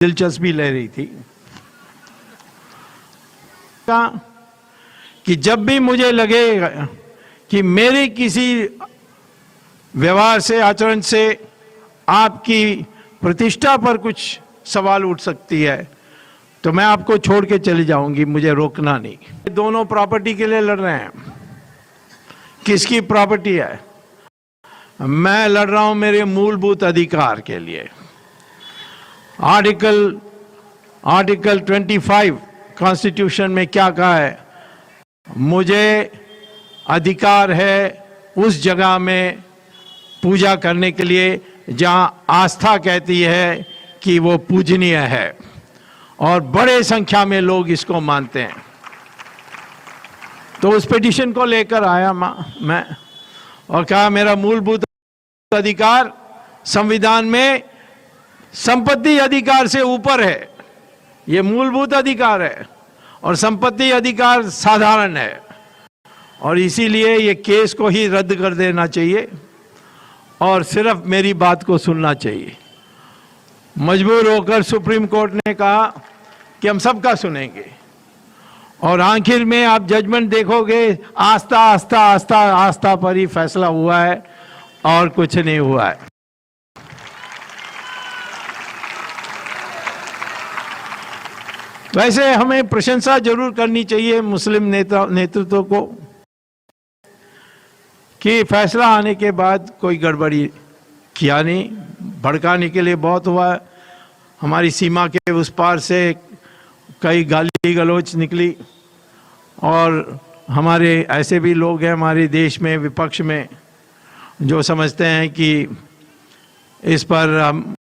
दिलचस्पी ले रही थी कि जब भी मुझे लगे कि मेरे किसी व्यवहार से, आचरण से आपकी प्रतिष्ठा पर कुछ सवाल उठ सकती है तो मैं आपको छोड़ के चली जाऊंगी, मुझे रोकना नहीं। दोनों प्रॉपर्टी के लिए लड़ रहे हैं। किसकी प्रॉपर्टी है? मैं लड़ रहा हूं मेरे मूलभूत अधिकार के लिए। आर्टिकल 25 कॉन्स्टिट्यूशन में क्या कहा है? मुझे अधिकार है उस जगह में पूजा करने के लिए जहां आस्था कहती है कि वो पूजनीय है और बड़े संख्या में लोग इसको मानते हैं। तो उस पिटीशन को लेकर आया मैं और कहा मेरा मूलभूत अधिकार संविधान में संपत्ति अधिकार से ऊपर है। ये मूलभूत अधिकार है और संपत्ति अधिकार साधारण है और इसीलिए ये केस को ही रद्द कर देना चाहिए और सिर्फ मेरी बात को सुनना चाहिए। मजबूर होकर सुप्रीम कोर्ट ने कहा कि हम सबका सुनेंगे और आखिर में आप जजमेंट देखोगे, आस्था आस्था आस्था आस्था पर ही फैसला हुआ है और कुछ नहीं हुआ है। वैसे हमें प्रशंसा जरूर करनी चाहिए मुस्लिम नेतृत्व को कि फैसला आने के बाद कोई गड़बड़ी किया नहीं। भड़काने के लिए बहुत हुआ। हमारी सीमा के उस पार से कई गाली गलौज निकली और हमारे ऐसे भी लोग हैं हमारे देश में विपक्ष में जो समझते हैं कि इस पर हम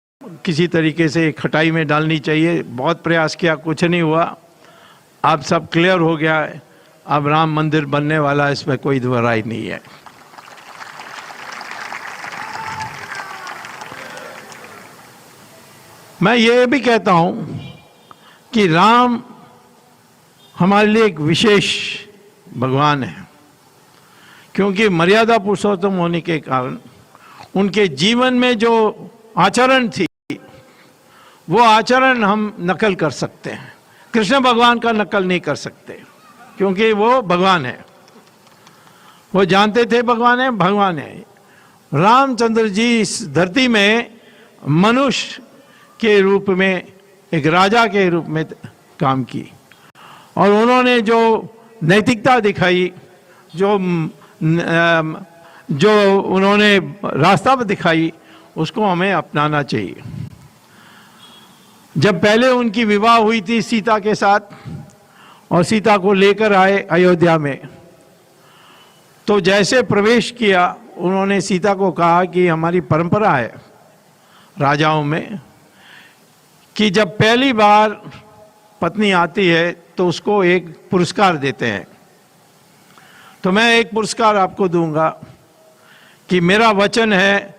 किसी तरीके से खटाई में डालनी चाहिए। बहुत प्रयास किया, कुछ नहीं हुआ। अब सब क्लियर हो गया है। अब राम मंदिर बनने वाला है, इसमें कोई दो राय नहीं है। मैं ये भी कहता हूं कि राम हमारे लिए एक विशेष भगवान है क्योंकि मर्यादा पुरुषोत्तम होने के कारण उनके जीवन में जो आचरण थी वो आचरण हम नकल कर सकते हैं। कृष्ण भगवान का नकल नहीं कर सकते क्योंकि वो भगवान है। वो जानते थे भगवान है, भगवान है। रामचंद्र जी इस धरती में मनुष्य के रूप में, एक राजा के रूप में काम की और उन्होंने जो नैतिकता दिखाई, जो उन्होंने रास्ता दिखाई, उसको हमें अपनाना चाहिए। जब पहले उनकी विवाह हुई थी सीता के साथ और सीता को लेकर आए अयोध्या में, तो जैसे प्रवेश किया उन्होंने सीता को कहा कि हमारी परंपरा है राजाओं में कि जब पहली बार पत्नी आती है तो उसको एक पुरस्कार देते हैं। तो मैं एक पुरस्कार आपको दूंगा कि मेरा वचन है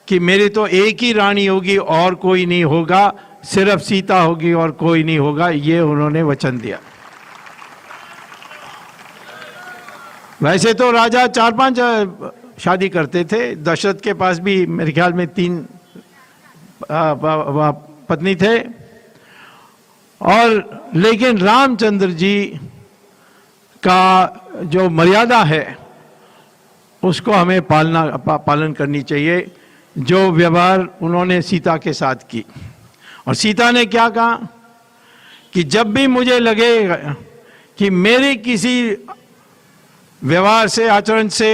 कि मेरी तो एक ही रानी होगी और कोई नहीं होगा, सिर्फ सीता होगी और कोई नहीं होगा। ये उन्होंने वचन दिया। वैसे तो राजा 4-5 शादी करते थे। दशरथ के पास भी मेरे ख्याल में 3 पत्नी थे और लेकिन रामचंद्र जी का जो मर्यादा है उसको हमें पालन करनी चाहिए। जो व्यवहार उन्होंने सीता के साथ की, और सीता ने क्या कहा कि जब भी मुझे लगे कि मेरे किसी व्यवहार से, आचरण से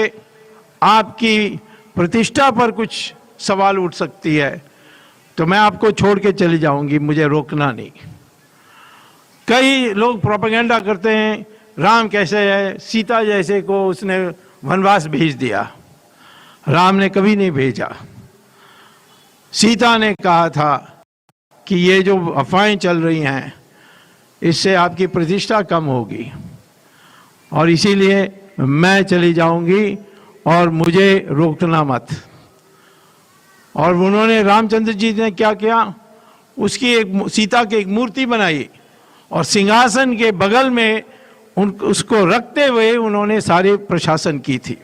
आपकी प्रतिष्ठा पर कुछ सवाल उठ सकती है तो मैं आपको छोड़ के चली जाऊंगी, मुझे रोकना नहीं। कई लोग प्रोपेगेंडा करते हैं राम कैसे है, सीता जैसे को उसने वनवास भेज दिया। राम ने कभी नहीं भेजा। सीता ने कहा था कि ये जो अफवाहें चल रही हैं इससे आपकी प्रतिष्ठा कम होगी और इसीलिए मैं चली जाऊंगी और मुझे रोकना मत। और उन्होंने, रामचंद्र जी ने क्या किया, उसकी एक सीता की एक मूर्ति बनाई और सिंहासन के बगल में उसको रखते हुए उन्होंने सारे प्रशासन की थी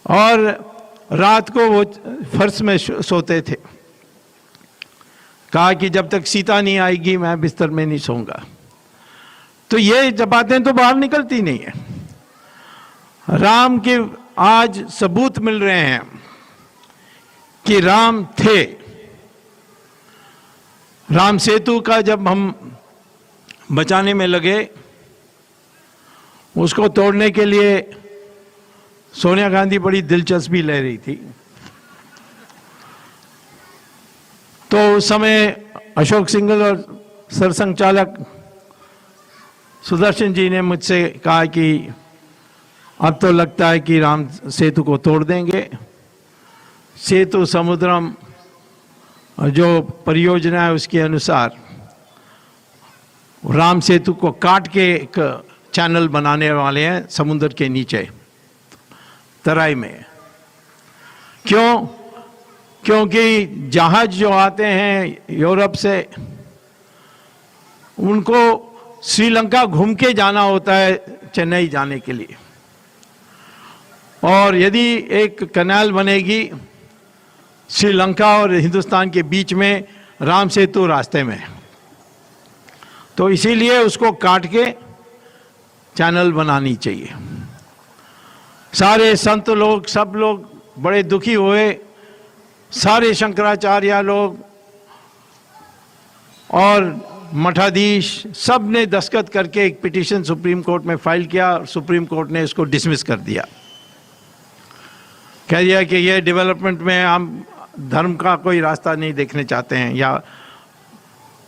और रात को वो फर्श में सोते थे। कहा कि जब तक सीता नहीं आएगी मैं बिस्तर में नहीं सोऊंगा। तो ये जब बातें तो बाहर निकलती नहीं है। राम के आज सबूत मिल रहे हैं कि राम थे। राम सेतु का जब हम बचाने में लगे, उसको तोड़ने के लिए सोनिया गांधी बड़ी दिलचस्पी ले रही थी। तो उस समय अशोक सिंघल और सरसंघचालक सुदर्शन जी ने मुझसे कहा कि अब तो लगता है कि राम सेतु को तोड़ देंगे। सेतु समुद्रम जो परियोजना है उसके अनुसार राम सेतु को काट के एक चैनल बनाने वाले हैं समुद्र के नीचे तराई में। क्यों? क्योंकि जहाज जो आते हैं यूरोप से, उनको श्रीलंका घूम के जाना होता है चेन्नई जाने के लिए। और यदि एक कैनाल बनेगी श्रीलंका और हिंदुस्तान के बीच में, राम सेतु रास्ते में, तो इसीलिए उसको काट के चैनल बनानी चाहिए। सारे संत लोग, सब लोग बड़े दुखी हुए। सारे शंकराचार्य लोग और मठाधीश सब ने दस्तखत करके एक पिटीशन सुप्रीम कोर्ट में फाइल किया और सुप्रीम कोर्ट ने इसको डिसमिस कर दिया। कह दिया कि ये डेवलपमेंट में हम धर्म का कोई रास्ता नहीं देखने चाहते हैं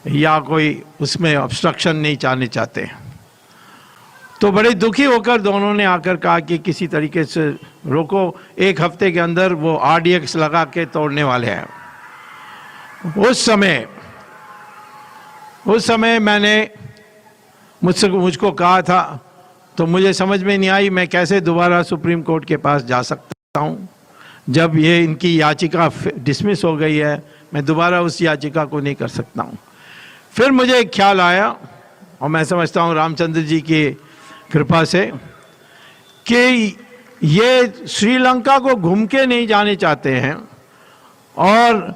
या कोई उसमें ऑब्स्ट्रक्शन नहीं चाहने चाहते हैं। तो बड़े दुखी होकर दोनों ने आकर कहा कि किसी तरीके से रोको, 1 हफ्ते के अंदर वो RDX लगा के तोड़ने वाले हैं। उस समय मैंने मुझको कहा था, तो मुझे समझ में नहीं आई मैं कैसे दोबारा सुप्रीम कोर्ट के पास जा सकता हूँ जब ये इनकी याचिका डिसमिस हो गई है। मैं दोबारा उस याचिका को नहीं कर सकता हूँ। फिर मुझे एक ख्याल आया, और मैं समझता हूँ रामचंद्र जी की कृपा से, कि ये श्रीलंका को घूम के नहीं जाने चाहते हैं और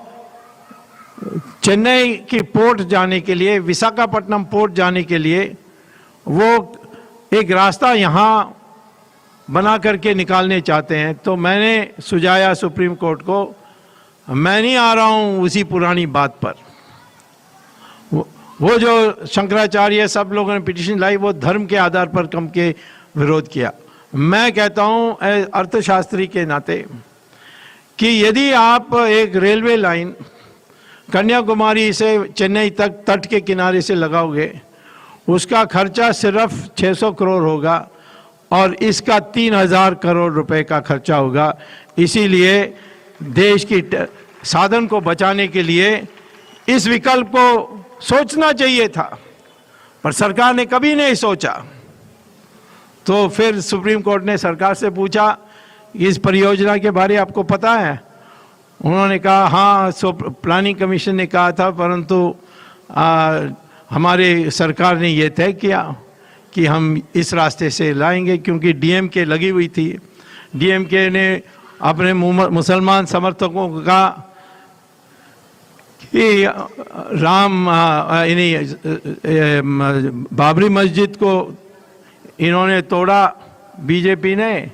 चेन्नई की पोर्ट जाने के लिए, विशाखापट्टनम पोर्ट जाने के लिए वो एक रास्ता यहाँ बना करके निकालने चाहते हैं। तो मैंने सुझाया सुप्रीम कोर्ट को, मैं नहीं आ रहा हूँ उसी पुरानी बात पर। वो जो शंकराचार्य सब लोगों ने पिटीशन लाई, वो धर्म के आधार पर कम के विरोध किया। मैं कहता हूँ अर्थशास्त्री के नाते कि यदि आप एक रेलवे लाइन कन्याकुमारी से चेन्नई तक तट के किनारे से लगाओगे, उसका खर्चा सिर्फ 600 करोड़ होगा और इसका 3000 करोड़ रुपए का खर्चा होगा। इसीलिए देश की साधन को बचाने के लिए इस विकल्प को सोचना चाहिए था, पर सरकार ने कभी नहीं सोचा। तो फिर सुप्रीम कोर्ट ने सरकार से पूछा, इस परियोजना के बारे आपको पता है? उन्होंने कहा हाँ, प्लानिंग कमीशन ने कहा था, परंतु हमारे सरकार ने ये तय किया कि हम इस रास्ते से लाएंगे, क्योंकि DMK लगी हुई थी। DMK ने अपने मुसलमान समर्थकों को कहा कि बाबरी मस्जिद को इन्होंने तोड़ा बीजेपी ने,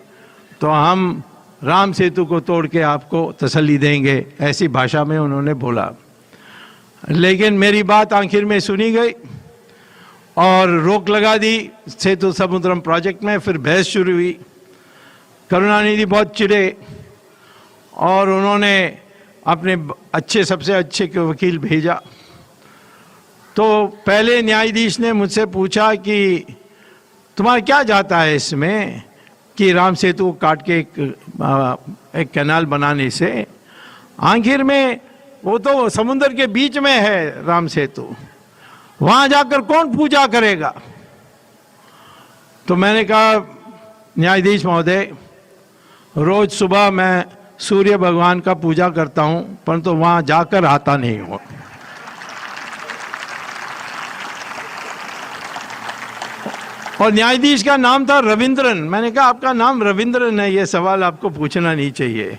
तो हम राम सेतु को तोड़ के आपको तसल्ली देंगे, ऐसी भाषा में उन्होंने बोला। लेकिन मेरी बात आखिर में सुनी गई और रोक लगा दी सेतु समुद्रम प्रोजेक्ट में। फिर बहस शुरू हुई। करुणानिधि बहुत चिढ़े और उन्होंने अपने सबसे अच्छे के वकील भेजा। तो पहले न्यायाधीश ने मुझसे पूछा कि तुम्हारा क्या जाता है इसमें कि राम सेतु को काट के एक कैनाल बनाने से? आखिर में वो तो समुद्र के बीच में है राम सेतु, वहां जाकर कौन पूजा करेगा? तो मैंने कहा न्यायाधीश महोदय, रोज सुबह मैं सूर्य भगवान का पूजा करता हूं, परंतु वहां जाकर आता नहीं हूं। और न्यायाधीश का नाम था रविंद्रन। मैंने कहा आपका नाम रविंद्रन है, ये सवाल आपको पूछना नहीं चाहिए।